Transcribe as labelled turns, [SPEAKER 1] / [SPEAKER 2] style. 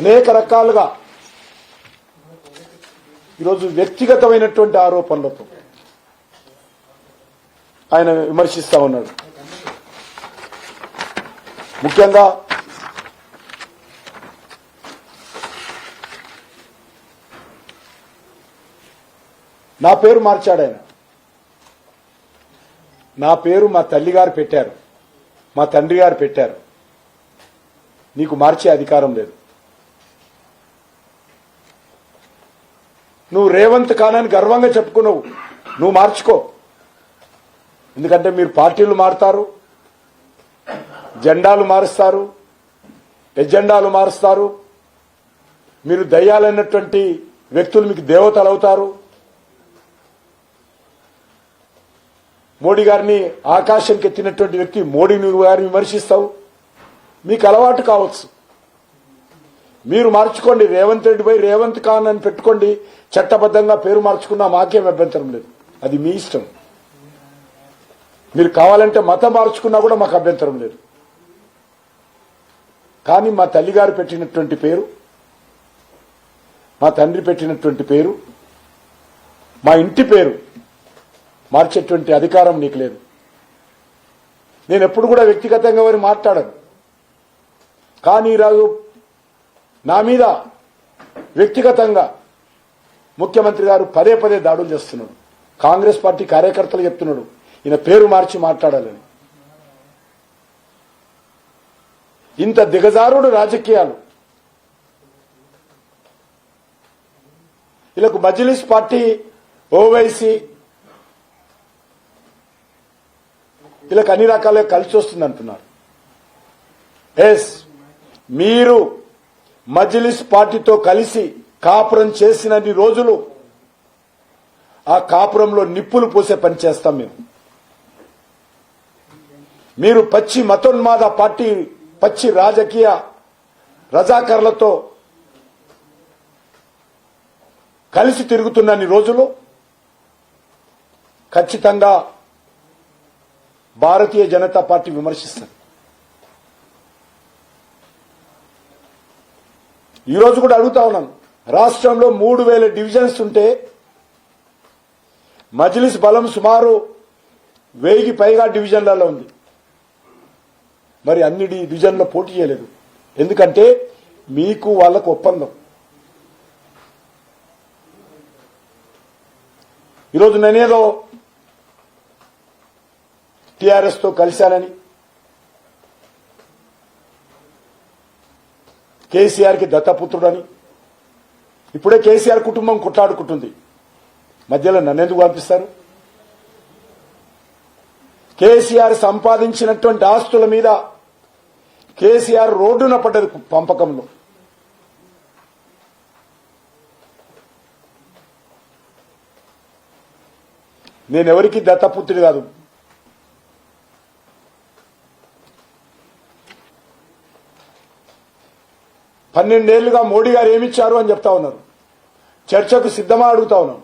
[SPEAKER 1] అనేక రకాలుగా ఈరోజు వ్యక్తిగతమైనటువంటి ఆరోపణలతో ఆయన విమర్శిస్తా ఉన్నాడు. ముఖ్యంగా నా పేరు మార్చాడు ఆయన. నా పేరు మా తల్లిగారు పెట్టారు, మా తండ్రి గారు పెట్టారు. నీకు మార్చే అధికారం లేదు. నువ్వు రేవంత్ ఖాన్ అని గర్వంగా చెప్పుకున్నావు, నువ్వు మార్చుకో. ఎందుకంటే మీరు పార్టీలు మారుతారు, జెండాలు మారుస్తారు, ఎజెండాలు మారుస్తారు. మీరు దయ్యాలన్నటువంటి వ్యక్తులు మీకు దేవతలు అవుతారు. మోడీ గారిని ఆకాశంకి ఎత్తినటువంటి వ్యక్తి మోడీ గారిని విమర్శిస్తావు. మీకు అలవాటు కావచ్చు. మీరు మార్చుకోండి, రేవంత్ రెడ్డి పై రేవంత్ ఖాన్ అని పెట్టుకోండి. చట్టబద్ధంగా పేరు మార్చుకున్నా మాకేం అభ్యంతరం లేదు, అది మీ ఇష్టం. మీరు కావాలంటే మతం మార్చుకున్నా కూడా మాకు అభ్యంతరం లేదు. కానీ మా తల్లిగారు పెట్టినటువంటి పేరు, మా తండ్రి పెట్టినటువంటి పేరు, మా ఇంటి పేరు మార్చేటువంటి అధికారం నీకు లేదు. నేను ఎప్పుడు కూడా వ్యక్తిగతంగా వారిని మాట్లాడను. కానీ ఈరోజు నా మీద వ్యక్తిగతంగా ముఖ్యమంత్రి గారు పదే పదే దాడులు చేస్తున్నాడు. కాంగ్రెస్ పార్టీ కార్యకర్తలు చెప్తున్నాడు ఈయన పేరు మార్చి మాట్లాడాలని. ఇంత దిగజారుడు రాజకీయాలు. వీళ్ళకు మజ్లిస్ పార్టీ, ఓవైసీ వీళ్ళకి అన్ని రకాలుగా కలిసి వస్తుంది అంటున్నారు. ఎస్, మీరు మజ్లిస్ పార్టీతో కలిసి కాపురం చేసినన్ని రోజులు ఆ కాపురంలో నిప్పులు పోసే పని చేస్తాం మేము. మీరు పచ్చి మతోన్మాద పార్టీ, పచ్చి రాజకీయ రజాకర్లతో కలిసి తిరుగుతున్నన్ని రోజులు ఖచ్చితంగా భారతీయ జనతా పార్టీ విమర్శిస్తుంది. ఈరోజు కూడా అడుగుతా ఉన్నాను, రాష్ట్రంలో 3000 డివిజన్స్ ఉంటే మజ్లిస్ బలం సుమారు 1000కి పైగా డివిజన్లలో ఉంది. మరి అన్ని డివిజన్లో పోటీ చేయలేదు. ఎందుకంటే మీకు వాళ్లకు ఒప్పందం. ఈరోజు నేనేదో టీఆర్ఎస్ తో కలిశానని, కేసీఆర్ కి దత్తపుత్రుడని, ఇప్పుడే కేసీఆర్ కుటుంబం కొట్లాడుకుంటుంది. మధ్యలో నన్నెందుకు పంపిస్తారు? కేసీఆర్ సంపాదించినటువంటి ఆస్తుల మీద కేసీఆర్ రోడ్డున పడ్డది పంపకంలో. నేనెవరికి దత్తపుత్రుడు కాదు. పన్నెండేళ్లుగా మోడీ గారు ఏమిచ్చారు అని చెప్తా ఉన్నారు. చర్చకు సిద్ధమా అడుగుతా ఉన్నాం.